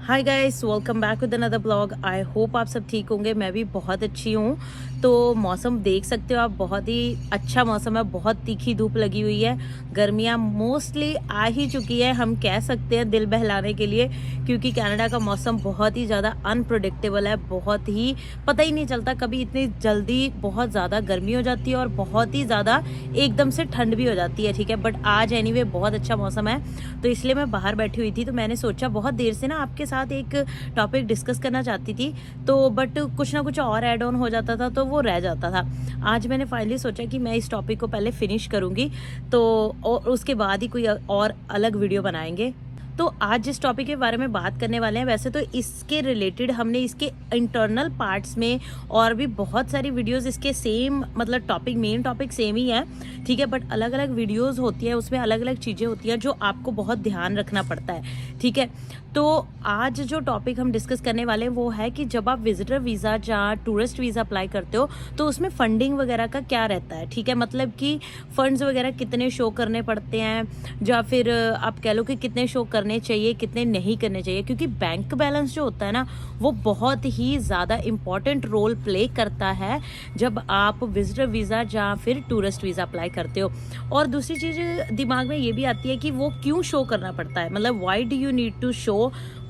Hi guys, welcome back with another blog. I hope आप सब ठीक होंगे। मैं भी बहुत अच्छी हूँ। तो मौसम देख सकते हो आप, बहुत ही अच्छा मौसम है। बहुत तीखी धूप लगी हुई है। गर्मियाँ मोस्टली आ ही चुकी है, हम कह सकते हैं दिल बहलाने के लिए, क्योंकि कनाडा का मौसम बहुत ही ज़्यादा अनप्रडिक्टेबल है। बहुत ही पता ही नहीं चलता, कभी इतनी जल्दी बहुत ज़्यादा गर्मी हो जाती है और बहुत ही ज़्यादा एकदम से ठंड भी हो जाती है। ठीक है, बट आज एनीवे बहुत अच्छा मौसम है, तो इसलिए मैं बाहर बैठी हुई थी। तो मैंने सोचा बहुत देर से ना आपके साथ एक टॉपिक डिस्कस करना चाहती थी, तो बट कुछ ना कुछ और ऐड ऑन हो जाता था, तो वो रह जाता था। आज मैंने फाइनली सोचा कि मैं इस टॉपिक को पहले फिनिश करूँगी, तो और उसके बाद ही कोई और अलग वीडियो बनाएंगे। तो आज जिस टॉपिक के बारे में बात करने वाले हैं, वैसे तो इसके रिलेटेड हमने इसके इंटरनल पार्ट्स में और भी बहुत सारी वीडियोस इसके सेम, मतलब टॉपिक, मेन टॉपिक सेम ही है। ठीक है, बट अलग अलग वीडियोस होती है, उसमें अलग अलग चीज़ें होती हैं जो आपको बहुत ध्यान रखना पड़ता है। ठीक है, तो आज जो टॉपिक हम डिस्कस करने वाले हैं वो है कि जब आप विजिटर वीज़ा या टूरिस्ट वीज़ा अप्लाई करते हो तो उसमें फंडिंग वगैरह का क्या रहता है। ठीक है, मतलब कि फ़ंड्स वगैरह कितने शो करने पड़ते हैं, या फिर आप कह लो कि कितने शो करने चाहिए, कितने नहीं करने चाहिए। क्योंकि बैंक बैलेंस जो होता है ना, वो बहुत ही ज़्यादा इम्पॉर्टेंट रोल प्ले करता है जब आप विजिटर वीज़ा या फिर टूरिस्ट वीज़ा अप्लाई करते हो। और दूसरी चीज़ दिमाग में ये भी आती है कि वो क्यों शो करना पड़ता है, मतलब why do you need to show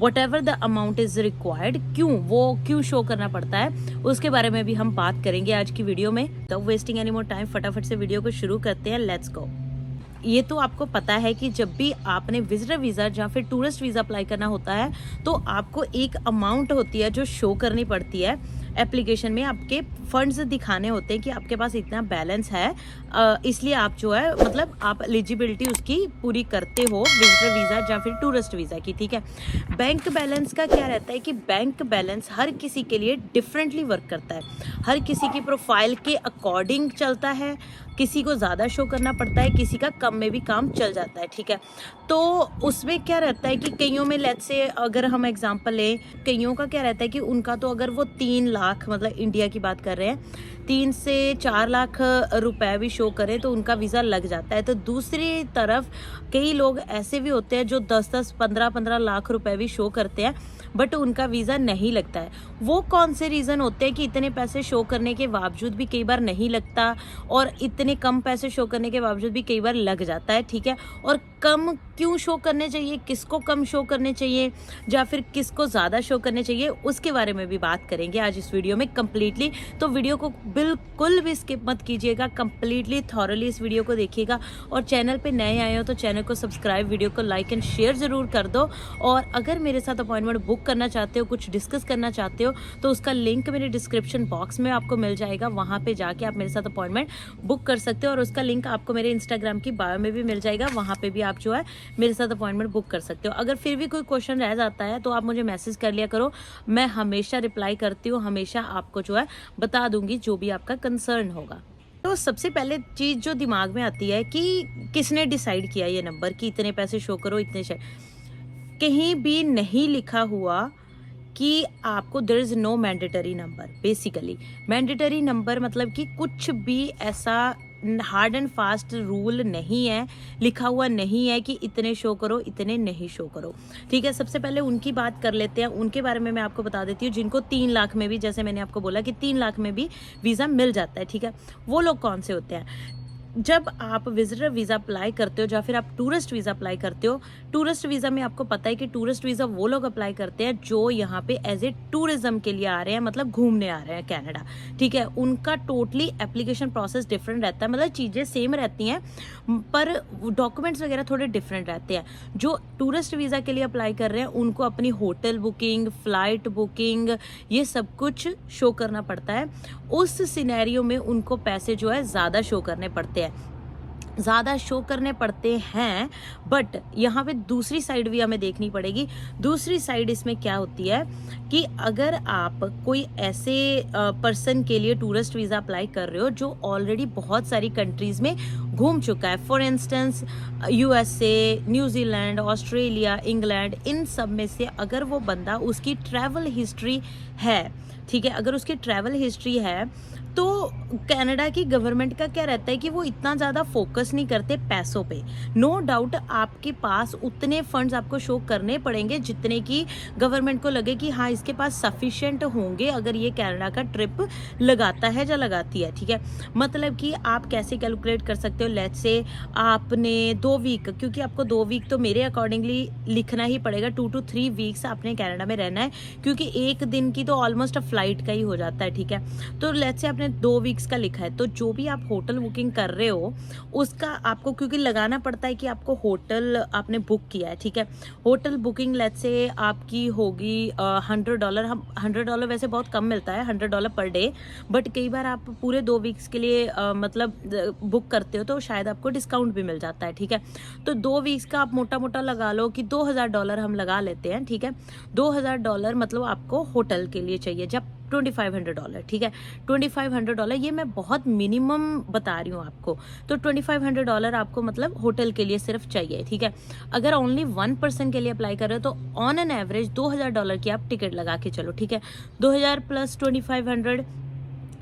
whatever the amount is required, क्यों शो करना पड़ता है, उसके बारे में भी हम बात करेंगे आज की वीडियो में। तो वेस्टिंग एनी मोर टाइम, फटाफट से वीडियो को शुरू करते हैं। Let's go. ये तो आपको पता है कि जब भी आपने विजिटर वीज़ा या फिर टूरिस्ट वीज़ा अप्लाई करना होता है तो आपको एक अमाउंट होती है जो शो करनी पड़ती है एप्लीकेशन में। आपके फंड्स दिखाने होते हैं कि आपके पास इतना बैलेंस है, इसलिए आप जो है, मतलब आप एलिजिबिलिटी उसकी पूरी करते हो विजिटर वीज़ा या फिर टूरिस्ट वीज़ा की। ठीक है, बैंक बैलेंस का क्या रहता है कि बैंक बैलेंस हर किसी के लिए डिफरेंटली वर्क करता है, हर किसी की प्रोफाइल के अकॉर्डिंग चलता है। किसी को ज़्यादा शो करना पड़ता है, किसी का कम में भी काम चल जाता है। ठीक है, तो उसमें क्या रहता है कि कईयों में, लेट्स से अगर हम एग्जांपल लें, कईयों का क्या रहता है कि उनका तो अगर वो 3 लाख, मतलब इंडिया की बात कर रहे हैं, 3 से 4 लाख रुपए भी शो करें तो उनका वीज़ा लग जाता है। तो दूसरी तरफ कई लोग ऐसे भी होते हैं जो 10-10, 15-15 लाख रुपए भी शो करते हैं, बट उनका वीज़ा नहीं लगता है। वो कौन से रीज़न होते हैं कि इतने पैसे शो करने के बावजूद भी कई बार नहीं लगता, और इतने कम पैसे शो करने के बावजूद भी कई बार लग जाता है। ठीक है, और कम क्यों शो करने चाहिए, किसको कम शो करने चाहिए या फिर किसको ज़्यादा शो करने चाहिए, उसके बारे में भी बात करेंगे आज इस वीडियो में कंप्लीटली। तो वीडियो को बिल्कुल भी स्किप मत कीजिएगा, कंप्लीटली थॉरली इस वीडियो को देखिएगा। और चैनल पे नए आए हो तो चैनल को सब्सक्राइब, वीडियो को लाइक एंड शेयर ज़रूर कर दो। और अगर मेरे साथ अपॉइंटमेंट बुक करना चाहते हो, कुछ डिस्कस करना चाहते हो, तो उसका लिंक मेरे डिस्क्रिप्शन बॉक्स में आपको मिल जाएगा। वहाँ पे जाके आप मेरे साथ अपॉइंटमेंट बुक कर सकते हो, और उसका लिंक आपको मेरे इंस्टाग्राम की बायो में भी मिल जाएगा। वहाँ पे भी आप जो है मेरे साथ अपॉइंटमेंट बुक कर सकते हो। अगर फिर भी कोई क्वेश्चन रह जाता है तो आप मुझे मैसेज कर लिया करो, मैं हमेशा रिप्लाई करती हूँ, हमेशा आपको जो है बता दूंगी जो भी आपका कंसर्न होगा। तो सबसे पहले चीज़ जो दिमाग में आती है कि किसने डिसाइड किया ये नंबर कि इतने पैसे शो करो, इतने कहीं भी नहीं लिखा हुआ कि आपको there is no mandatory number. Basically mandatory number मतलब कि कुछ भी ऐसा हार्ड एंड फास्ट रूल नहीं है, लिखा हुआ नहीं है कि इतने शो करो, इतने नहीं शो करो। ठीक है, सबसे पहले उनकी बात कर लेते हैं। उनके बारे में मैं आपको बता देती हूँ जिनको 3 लाख में भी, जैसे मैंने आपको बोला कि 3 लाख में भी वीज़ा मिल जाता है। ठीक है, वो लोग कौन से होते हैं? जब आप विजिटर वीज़ा अप्लाई करते हो या फिर आप टूरिस्ट वीज़ा अप्लाई करते हो, टूरिस्ट वीज़ा में आपको पता है कि टूरिस्ट वीज़ा वो लोग अप्लाई करते हैं जो यहाँ पे एज ए टूरिज्म के लिए आ रहे हैं, मतलब घूमने आ रहे हैं कनाडा। ठीक है, उनका टोटली एप्लीकेशन प्रोसेस डिफरेंट रहता है, मतलब चीज़ें सेम रहती हैं पर डॉक्यूमेंट्स वगैरह थोड़े डिफरेंट रहते हैं। जो टूरिस्ट वीज़ा के लिए अप्लाई कर रहे हैं उनको अपनी होटल बुकिंग, फ़्लाइट बुकिंग, ये सब कुछ शो करना पड़ता है। उस सिनेरियो में उनको पैसे जो है ज़्यादा शो करने पड़ते हैं, ज़्यादा शो करने पड़ते हैं। बट यहाँ पे दूसरी साइड भी हमें देखनी पड़ेगी। दूसरी साइड इसमें क्या होती है कि अगर आप कोई ऐसे पर्सन के लिए टूरिस्ट वीज़ा अप्लाई कर रहे हो जो ऑलरेडी बहुत सारी कंट्रीज़ में घूम चुका है, for instance USA, New Zealand, Australia, England, इन सब में से अगर वो बंदा, उसकी ट्रैवल हिस्ट्री है, ठीक है, अगर उसकी ट्रैवल हिस्ट्री है तो कनाडा की गवर्नमेंट का क्या रहता है कि वो इतना ज़्यादा फोकस नहीं करते पैसों पे। नो डाउट आपके पास उतने फंड्स आपको शो करने पड़ेंगे जितने की गवर्नमेंट को लगे कि हाँ इसके पास सफिशिएंट होंगे अगर ये कनाडा का ट्रिप लगाता है या लगाती है, ठीक है। मतलब कि आप कैसे कैलकुलेट कर सकते हो, लेट्स से आपने 2 वीक, क्योंकि आपको 2 वीक तो मेरे अकॉर्डिंगली लिखना ही पड़ेगा, 2 to 3 वीक्स आपने कनाडा में रहना है, क्योंकि एक दिन की तो ऑलमोस्ट फ्लाइट का ही हो जाता है, ठीक है। तो लेट्स से आपने 2 वीक्स का लिखा है, तो जो भी आप होटल बुकिंग कर रहे हो उसका आपको क्योंकि लगाना पड़ता है कि आपको होटल आपने बुक किया है, ठीक है। होटल बुकिंग लेट्स से आपकी होगी $100। हम $100 वैसे बहुत कम मिलता है, $100 पर डे, बट कई बार आप पूरे 2 वीक्स के लिए मतलब बुक करते हो तो शायद आपको डिस्काउंट भी मिल जाता है, ठीक है। तो 2 वीक्स का आप मोटा मोटा लगा लो कि $2000 हम लगा लेते हैं, ठीक है। $2000 मतलब आपको होटल के लिए चाहिए, जब $2500, ठीक है। $2500 ये मैं बहुत मिनिमम बता रही हूँ आपको, तो $2500 आपको मतलब होटल के लिए सिर्फ चाहिए, ठीक है। अगर ओनली 1 पर्सन के लिए अप्लाई कर रहे हो तो ऑन एन एवरेज $2000 की आप टिकट लगा के चलो, ठीक है। 2000 प्लस 2500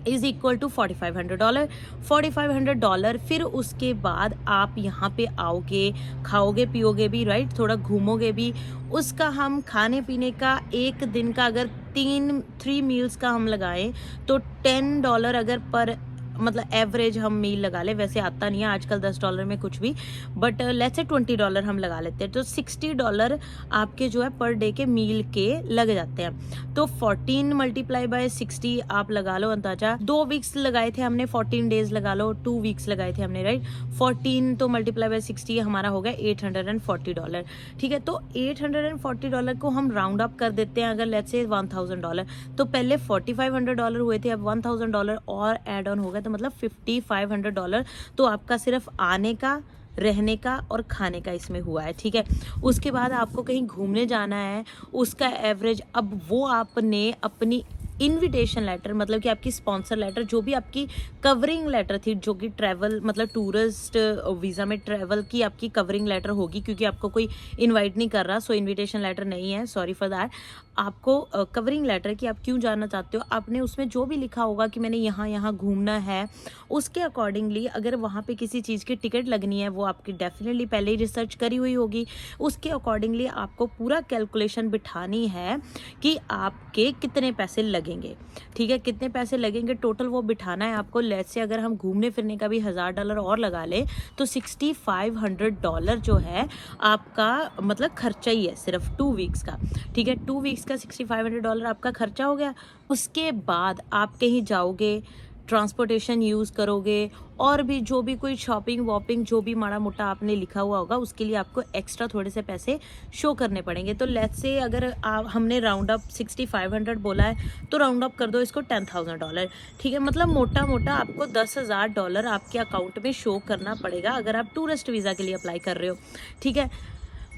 इज इक्वल टू $4500। $4500 फिर उसके बाद आप यहाँ पे आओगे, खाओगे पियोगे भी, राइट, थोड़ा घूमोगे भी, उसका हम खाने पीने का एक दिन का अगर 3 मील्स का हम लगाएं तो $10 अगर पर मतलब एवरेज हम मील लगा ले, वैसे आता नहीं है आजकल $10 में कुछ भी, बट लेट्स से $20 हम लगा लेते हैं, तो $60 आपके जो है पर डे के मील के लग जाते हैं। तो 14 मल्टीप्लाई बाय 60 आप लगा लो अंदाजा, 2 वीक्स लगाए थे हमने, 14 डेज लगा लो, 2 वीक्स लगाए थे हमने, राइट। 14 तो मल्टीप्लाई बाय 60 हमारा हो गया $840, ठीक है। तो $840 को हम राउंड अप कर देते हैं, अगर लेट्स से $1000, तो पहले $4500 हुए थे, अब $1000 और एड ऑन हो गया, तो मतलब $5500 तो आपका सिर्फ आने का, रहने का और खाने का इसमें हुआ है, ठीक है। उसके बाद आपको कहीं घूमने जाना है, उसका एवरेज, अब वो आपने अपनी इनविटेशन लेटर मतलब कि आपकी स्पॉन्सर लेटर, जो भी आपकी कवरिंग लेटर थी, जो कि ट्रैवल मतलब टूरिस्ट वीज़ा में ट्रैवल की आपकी कवरिंग लेटर होगी, क्योंकि आपको कोई इनवाइट नहीं कर रहा, सो इनविटेशन लेटर नहीं है, सॉरी फॉर दैट। आपको कवरिंग लेटर कि आप क्यों जाना चाहते हो, आपने उसमें जो भी लिखा होगा कि मैंने यहाँ यहाँ घूमना है, उसके अकॉर्डिंगली अगर वहाँ पे किसी चीज़ की टिकट लगनी है, वो आपकी डेफिनेटली पहले ही रिसर्च करी हुई होगी, उसके अकॉर्डिंगली आपको पूरा कैलकुलेशन बिठानी है कि आपके कितने पैसे लगेंगे, ठीक है, कितने पैसे लगेंगे टोटल वो बिठाना है आपको। लेट्स से अगर हम घूमने फिरने का भी $1000 और लगा ले तो $6500 जो है आपका मतलब खर्चा ही है सिर्फ 2 वीक्स का, ठीक है। 2 वीक्स का $6500 आपका खर्चा हो गया। उसके बाद आप कहीं जाओगे, ट्रांसपोर्टेशन यूज़ करोगे, और भी जो भी कोई शॉपिंग वॉपिंग जो भी माड़ा मोटा आपने लिखा हुआ होगा उसके लिए आपको एक्स्ट्रा थोड़े से पैसे शो करने पड़ेंगे। तो लेट्स से अगर हमने राउंड अप 6500 बोला है तो राउंड अप कर दो इसको $10,000, ठीक है। मतलब मोटा मोटा आपको $10,000 आपके अकाउंट में शो करना पड़ेगा अगर आप टूरिस्ट वीज़ा के लिए अप्लाई कर रहे हो, ठीक है।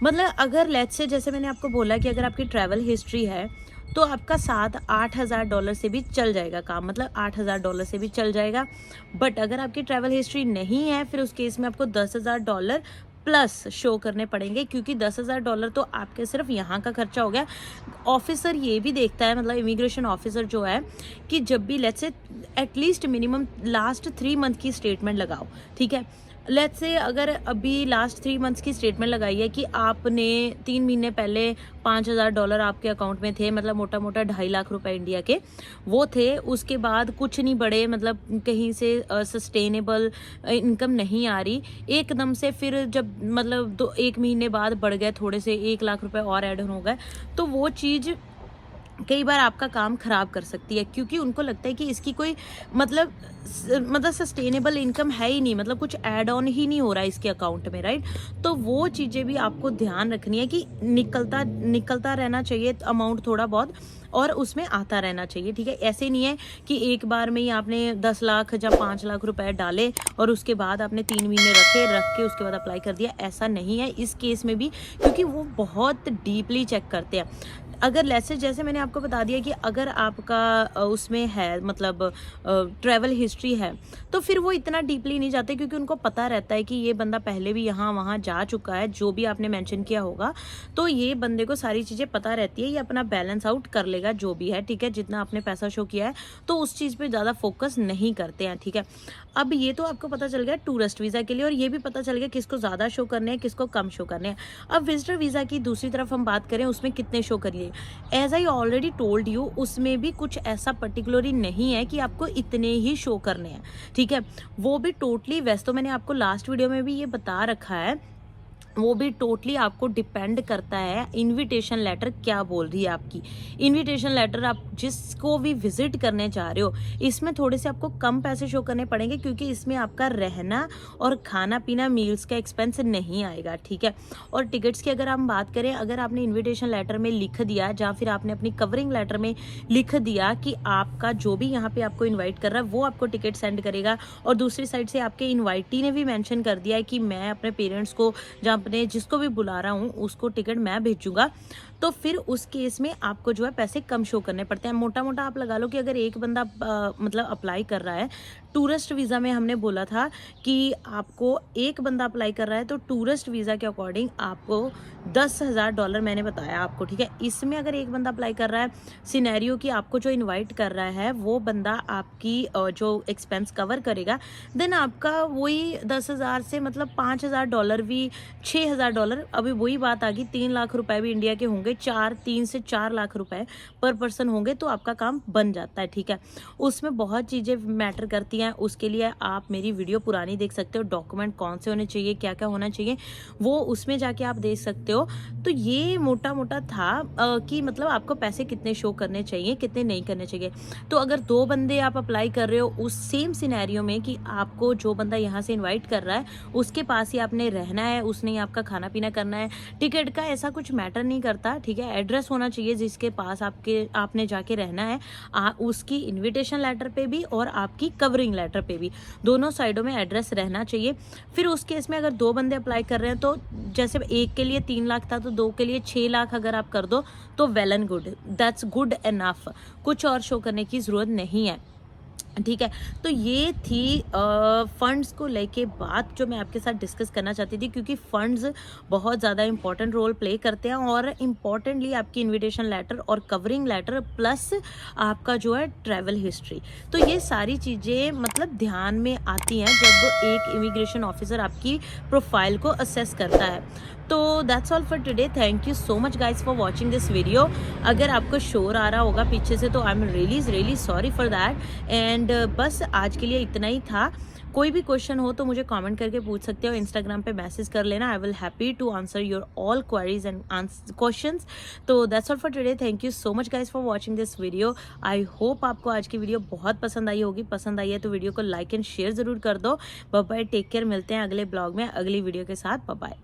मतलब अगर लेट्स से जैसे मैंने आपको बोला कि अगर आपकी ट्रैवल हिस्ट्री है तो आपका $7-8 हज़ार से भी चल जाएगा काम, मतलब $8,000 से भी चल जाएगा। बट अगर आपकी ट्रैवल हिस्ट्री नहीं है फिर उस केस में आपको $10,000 प्लस शो करने पड़ेंगे, क्योंकि $10,000 तो आपके सिर्फ यहाँ का खर्चा हो गया। ऑफिसर ये भी देखता है, मतलब इमिग्रेशन ऑफिसर जो है, कि जब भी let's say at least minimum last 3 month की स्टेटमेंट लगाओ, ठीक है। लेट्स से अगर अभी लास्ट 3 मंथ्स की स्टेटमेंट लगाई है कि आपने 3 महीने पहले $5,000 आपके अकाउंट में थे, मतलब मोटा मोटा 2.5 लाख रुपए इंडिया के वो थे, उसके बाद कुछ नहीं बढ़े, मतलब कहीं से सस्टेनेबल इनकम नहीं आ रही, एकदम से फिर जब मतलब 1 महीने बाद बढ़ गए थोड़े से 1 लाख रुपए और ऐड ऑन हो गए, तो वो चीज़ कई बार आपका काम खराब कर सकती है, क्योंकि उनको लगता है कि इसकी कोई मतलब सस्टेनेबल इनकम है ही नहीं, मतलब कुछ ऐड ऑन ही नहीं हो रहा है इसके अकाउंट में, राइट। तो वो चीज़ें भी आपको ध्यान रखनी है कि निकलता रहना चाहिए अमाउंट थोड़ा बहुत, और उसमें आता रहना चाहिए, ठीक है। ऐसे नहीं है कि एक बार में ही आपने 10 लाख या 5 लाख रुपए डाले और उसके बाद आपने 3 महीने रख के उसके बाद अप्लाई कर दिया, ऐसा नहीं है इस केस में भी, क्योंकि वो बहुत डीपली चेक करते हैं। अगर लेट्स से जैसे मैंने आपको बता दिया कि अगर आपका उसमें है मतलब ट्रैवल हिस्ट्री है, तो फिर वो इतना डीपली नहीं जाते क्योंकि उनको पता रहता है कि ये बंदा पहले भी यहाँ वहाँ जा चुका है, जो भी आपने मेंशन किया होगा, तो ये बंदे को सारी चीज़ें पता रहती है, ये अपना बैलेंस आउट कर लेगा जो भी है, ठीक है, जितना आपने पैसा शो किया है, तो उस चीज़ पे ज़्यादा फोकस नहीं करते हैं, ठीक है। अब ये तो आपको पता चल गया टूरिस्ट वीज़ा के लिए, और ये भी पता चल गया किसको ज़्यादा शो करने हैं, किसको कम शो करने हैं। अब विजिटर वीज़ा की दूसरी तरफ हम बात करें, उसमें कितने शो करिए, as I already told you, उसमें भी कुछ ऐसा पर्टिकुलरली नहीं है कि आपको इतने ही शो करने हैं, ठीक है। वो भी टोटली, वैसे तो मैंने आपको लास्ट वीडियो में भी ये बता रखा है, वो भी टोटली आपको डिपेंड करता है इनविटेशन लेटर क्या बोल रही है आपकी। इनविटेशन लेटर आप जिसको भी विजिट करने जा रहे हो, इसमें थोड़े से आपको कम पैसे शो करने पड़ेंगे क्योंकि इसमें आपका रहना और खाना पीना मील्स का एक्सपेंस नहीं आएगा, ठीक है। और टिकट्स की अगर हम बात करें, अगर आपने इन्विटेशन लेटर में लिख दिया या फिर आपने अपनी कवरिंग लेटर में लिख दिया कि आपका जो भी यहाँ पे आपको इन्वाइट कर रहा है वो आपको टिकट सेंड करेगा, और दूसरी साइड से आपके इन्वाइटी ने भी मेंशन कर दिया है कि मैं अपने पेरेंट्स को जहाँ अपने जिसको भी बुला रहा हूँ उसको टिकट मैं भेजूंगा, तो फिर उस केस में आपको जो है पैसे कम शो करने पड़ते हैं। मोटा मोटा आप लगा लो कि अगर एक बंदा मतलब अप्लाई कर रहा है टूरिस्ट वीज़ा में, हमने बोला था कि आपको एक बंदा अप्लाई कर रहा है तो टूरिस्ट वीज़ा के अकॉर्डिंग आपको $10,000 मैंने बताया आपको, ठीक है। इसमें अगर एक बंदा अप्लाई कर रहा है, सिनेरियो कि आपको जो इनवाइट कर रहा है वो बंदा आपकी जो एक्सपेंस कवर करेगा, देन आपका वही 10,000 से मतलब $5,000 भी, $6,000, अभी वही बात आ गई, 3 लाख रुपए भी इंडिया के होंगे, 3 से 4 लाख रुपए पर पर्सन होंगे, तो आपका काम बन जाता है, ठीक है। उसमें बहुत चीज़ें मैटर करती हैं, उसके लिए आप मेरी वीडियो पुरानी देख सकते हो, डॉक्यूमेंट कौन से होने चाहिए, क्या क्या होना चाहिए, वो उसमें जाके आप देख सकते हो। तो ये मोटा मोटा था कि मतलब आपको पैसे कितने शो करने चाहिए, कितने नहीं करने चाहिए। तो अगर 2 बंदे आप अप्लाई कर रहे हो उस सेम सिनेरियो में कि आपको जो बंदा यहाँ से इनवाइट कर रहा है उसके पास ही आपने रहना है, उसने ही आपका खाना पीना करना है, टिकट का ऐसा कुछ मैटर नहीं करता, ठीक है। एड्रेस होना चाहिए जिसके पास आपने जाके रहना है, उसकी इन्विटेशन लेटर पे भी और आपकी कवरिंग लेटर पे भी, दोनों साइडों में एड्रेस रहना चाहिए। फिर उस केस में अगर 2 बंदे अप्लाई कर रहे हैं तो जैसे एक के लिए 3 लाख था तो 2 के लिए 6 लाख अगर आप कर दो तो well and good, that's good enough, कुछ और शो करने की ज़रूरत नहीं है, ठीक है। तो ये थी फंड्स को लेके बात जो मैं आपके साथ डिस्कस करना चाहती थी, क्योंकि फंड्स बहुत ज़्यादा इंपॉर्टेंट रोल प्ले करते हैं, और इम्पॉर्टेंटली आपकी इनविटेशन लेटर और कवरिंग लेटर प्लस आपका जो है ट्रैवल हिस्ट्री, तो ये सारी चीज़ें मतलब ध्यान में आती हैं जब एक इमिग्रेशन ऑफिसर आपकी प्रोफाइल को असेस करता है। तो that's all for today, thank you so much guys for watching this video. अगर आपको शोर आ रहा होगा पीछे से तो I am really sorry for that, and बस आज के लिए इतना ही था। कोई भी क्वेश्चन हो तो मुझे कमेंट करके पूछ सकते हो, इंस्टाग्राम पे मैसेज कर लेना, I will happy to answer your all queries and questions. तो that's all for today, thank you so much guys for watching this video. I hope आपको आज की वीडियो बहुत पसंद आई होगी, पसंद आई है तो वीडियो को लाइक एंड शेयर ज़रूर कर दो। बाय बाय, टेक केयर, मिलते हैं अगले ब्लॉग में अगली वीडियो के साथ, बाय बाय।